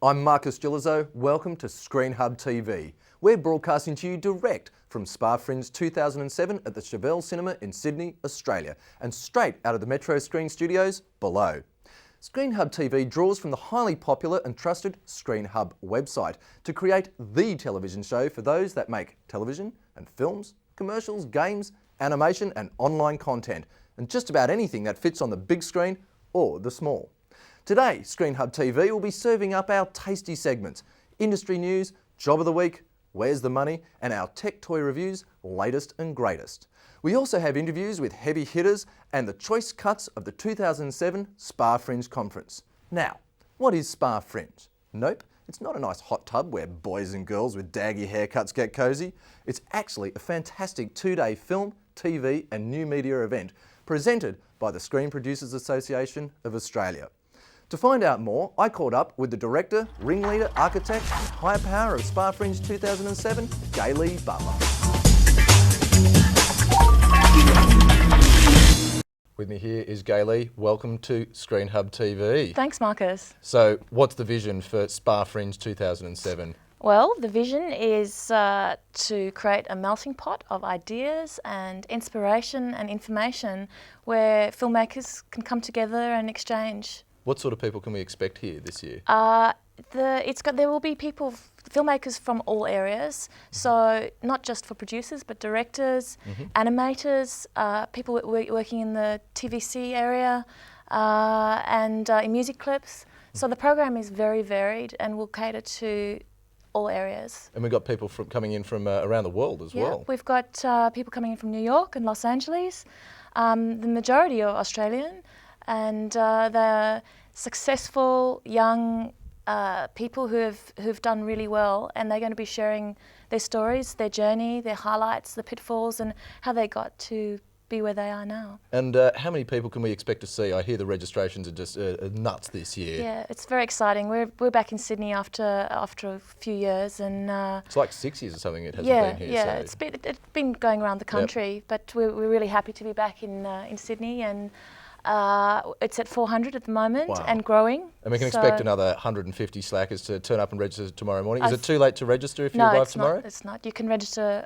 I'm Marcus Gilizzo. Welcome to Screen Hub TV. We're broadcasting to you direct from SPAA Fringe 2007 at the Chevelle Cinema in Sydney, Australia, and straight out of the Metro Screen Studios below. Screen Hub TV draws from the highly popular and trusted Screen Hub website to create the television show for those that make television and films, commercials, games, animation and online content, and just about anything that fits on the big screen or the small. Today, Screen Hub TV will be serving up our tasty segments, industry news, job of the week, where's the money, and our tech toy reviews, latest and greatest. We also have interviews with heavy hitters and the choice cuts of the 2007 SPAA Fringe conference. Now, what is SPAA Fringe? Nope, it's not a nice hot tub where boys and girls with daggy haircuts get cosy. It's actually a fantastic two-day film, TV and new media event presented by the Screen Producers Association of Australia. To find out more, I caught up with the director, ringleader, architect and higher power of SPAA Fringe 2007, Gayle Butler. With me here is Gayle. Welcome to Screen Hub TV. Thanks, Marcus. So, what's the vision for SPAA Fringe 2007? Well, the vision is to create a melting pot of ideas and inspiration and information where filmmakers can come together and exchange. What sort of people can we expect here this year? There will be filmmakers from all areas, so not just for producers, but directors, animators, people working in the TVC area, and in music clips. So the program is very varied and will cater to all areas. And we've got people coming in from around the world as well. We've got people coming in from New York and Los Angeles. The majority are Australian, and they're successful young people who've done really well, and they're going to be sharing their stories, their journey, their highlights, the pitfalls, and how they got to be where they are now. And how many people can we expect to see? I hear the registrations are just nuts this year. Yeah, it's very exciting. We're back in Sydney after a few years, and it's like 6 years or something it hasn't been here. Yeah, so. it's been going around the country, but we're really happy to be back in Sydney, and it's at 400 at the moment and growing. And we can expect another 150 slackers to turn up and register tomorrow morning. Is it too late to register if you arrive tomorrow? No, it's not. You can register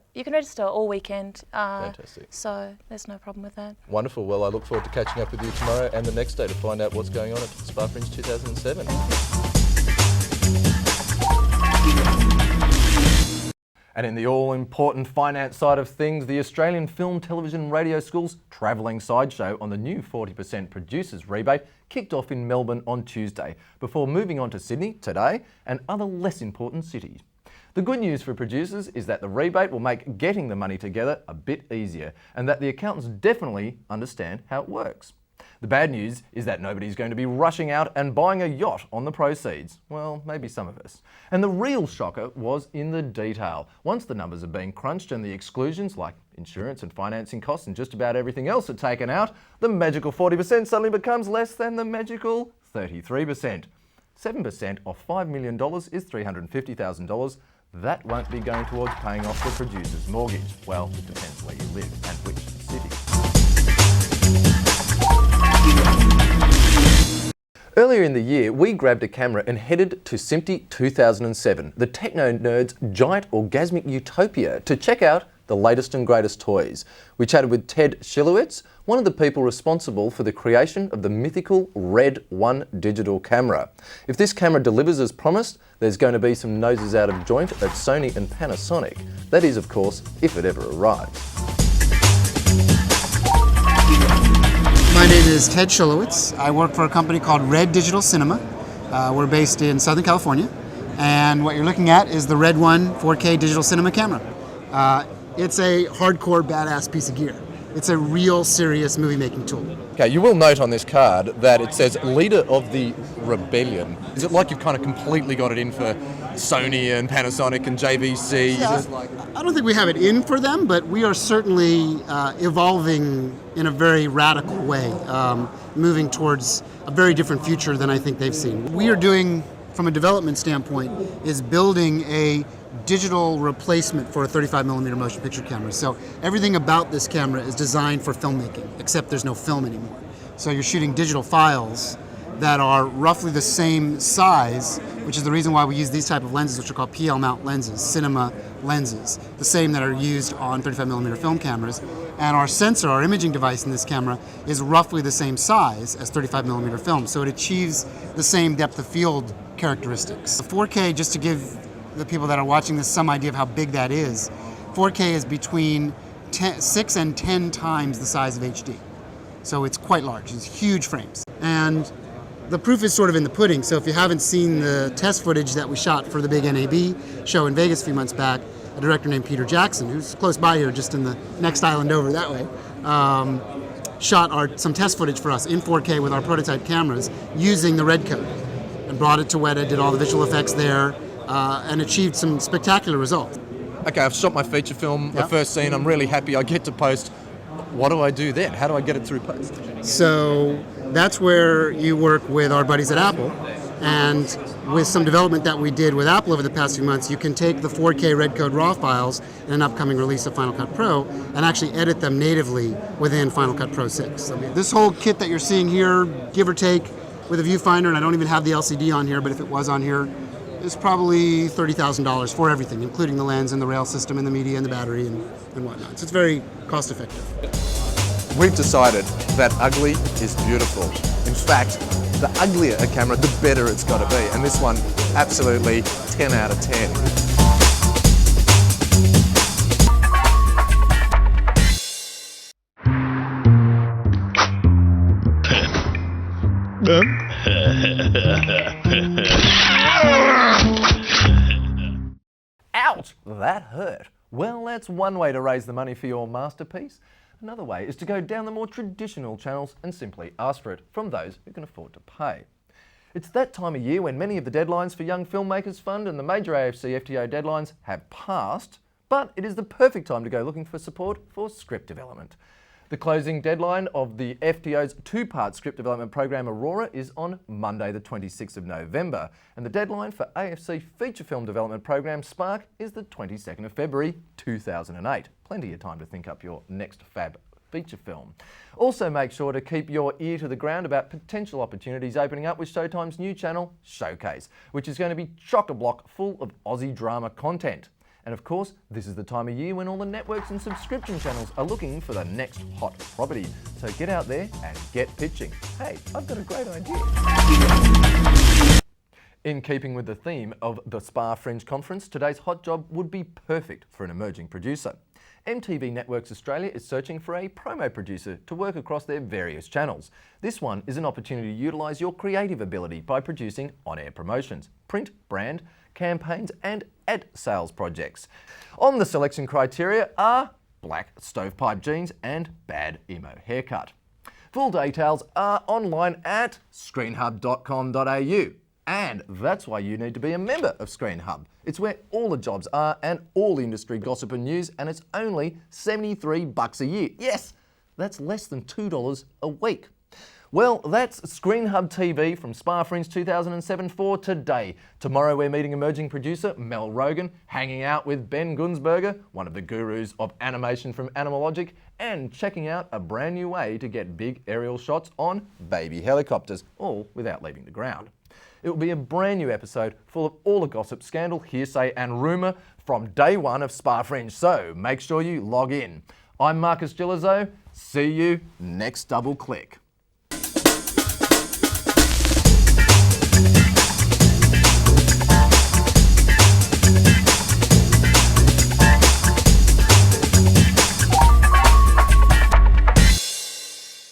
all weekend. Fantastic. So there's no problem with that. Wonderful. Well, I look forward to catching up with you tomorrow and the next day to find out what's going on at SPAA Fringe 2007. And in the all-important finance side of things, the Australian Film, Television, Radio School's travelling sideshow on the new 40% producers rebate kicked off in Melbourne on Tuesday, before moving on to Sydney today and other less important cities. The good news for producers is that the rebate will make getting the money together a bit easier, and that the accountants definitely understand how it works. The bad news is that nobody's going to be rushing out and buying a yacht on the proceeds. Well, maybe some of us. And the real shocker was in the detail. Once the numbers are being crunched and the exclusions like insurance and financing costs and just about everything else are taken out, the magical 40% suddenly becomes less than the magical 33%. 7% off $5 million is $350,000. That won't be going towards paying off the producer's mortgage. Well, it depends where you live and which city. Earlier in the year, we grabbed a camera and headed to SMPTE 2007, the techno nerd's giant orgasmic utopia, to check out the latest and greatest toys. We chatted with Ted Schilowitz, one of the people responsible for the creation of the mythical Red 1 digital camera. If this camera delivers as promised, there's going to be some noses out of joint at Sony and Panasonic. That is, of course, if it ever arrives. My name is Ted Schilowitz. I work for a company called Red Digital Cinema. We're based in Southern California, and what you're looking at is the Red 1 4K digital cinema camera. It's a hardcore badass piece of gear. It's a real serious movie making tool. Okay, you will note on this card that it says Leader of the Rebellion. Is it like you've kind of completely got it in for Sony and Panasonic and JVC? I don't think we have it in for them, but we are certainly evolving in a very radical way, moving towards a very different future than I think they've seen. We are doing, from a development standpoint, is building a digital replacement for a 35mm motion picture camera. So everything about this camera is designed for filmmaking, except there's no film anymore. So you're shooting digital files that are roughly the same size which is the reason why we use these type of lenses, which are called PL mount lenses, cinema lenses, the same that are used on 35mm film cameras. And our sensor, our imaging device in this camera, is roughly the same size as 35mm film, so it achieves the same depth of field characteristics. The 4K, just to give the people that are watching this some idea of how big that is, 4K is between 6 and 10 times the size of HD. So it's quite large, it's huge frames. And the proof is sort of in the pudding, so if you haven't seen the test footage that we shot for the big NAB show in Vegas a few months back, a director named Peter Jackson, who's close by here, just in the next island over that way, shot some test footage for us in 4K with our prototype cameras using the red code, and brought it to Weta, did all the visual effects there, and achieved some spectacular results. Okay, I've shot my feature film, the first scene, I'm really happy, I get to post. What do I do then? How do I get it through post? So that's where you work with our buddies at Apple, and with some development that we did with Apple over the past few months, you can take the 4K red code RAW files in an upcoming release of Final Cut Pro and actually edit them natively within Final Cut Pro 6. This whole kit that you're seeing here, give or take, with a viewfinder, and I don't even have the LCD on here, but if it was on here, is probably $30,000 for everything, including the lens and the rail system and the media and the battery and whatnot. So it's very cost effective. We've decided that ugly is beautiful. In fact, the uglier a camera, the better it's got to be. And this one, absolutely 10 out of 10. Ouch! That hurt. Well, that's one way to raise the money for your masterpiece. Another way is to go down the more traditional channels and simply ask for it from those who can afford to pay. It's that time of year when many of the deadlines for Young Filmmakers Fund and the major AFC FTO deadlines have passed, but it is the perfect time to go looking for support for script development. The closing deadline of the FTO's two-part script development program Aurora is on Monday the 26th of November, and the deadline for AFC feature film development program Spark is the 22nd of February 2008. Plenty of time to think up your next fab feature film. Also make sure to keep your ear to the ground about potential opportunities opening up with Showtime's new channel Showcase, which is going to be chock-a-block full of Aussie drama content. And of course, this is the time of year when all the networks and subscription channels are looking for the next hot property. So get out there and get pitching. Hey, I've got a great idea. In keeping with the theme of the SPAA Fringe conference, today's hot job would be perfect for an emerging producer. MTV Networks Australia is searching for a promo producer to work across their various channels. This one is an opportunity to utilise your creative ability by producing on-air promotions, print, brand, campaigns and ad sales projects. On the selection criteria are black stovepipe jeans and bad emo haircut. Full details are online at screenhub.com.au. And that's why you need to be a member of Screen Hub. It's where all the jobs are and all industry gossip and news, and it's only $73 a year. Yes, that's less than $2 a week. Well, that's Screen Hub TV from SPAA Fringe 2007 for today. Tomorrow we're meeting emerging producer Mel Rogan, hanging out with Ben Gunsberger, one of the gurus of animation from Animalogic, and checking out a brand new way to get big aerial shots on baby helicopters, all without leaving the ground. It will be a brand new episode full of all the gossip, scandal, hearsay and rumour from day one of SPAA Fringe, so make sure you log in. I'm Marcus Gillizo. See you next double click.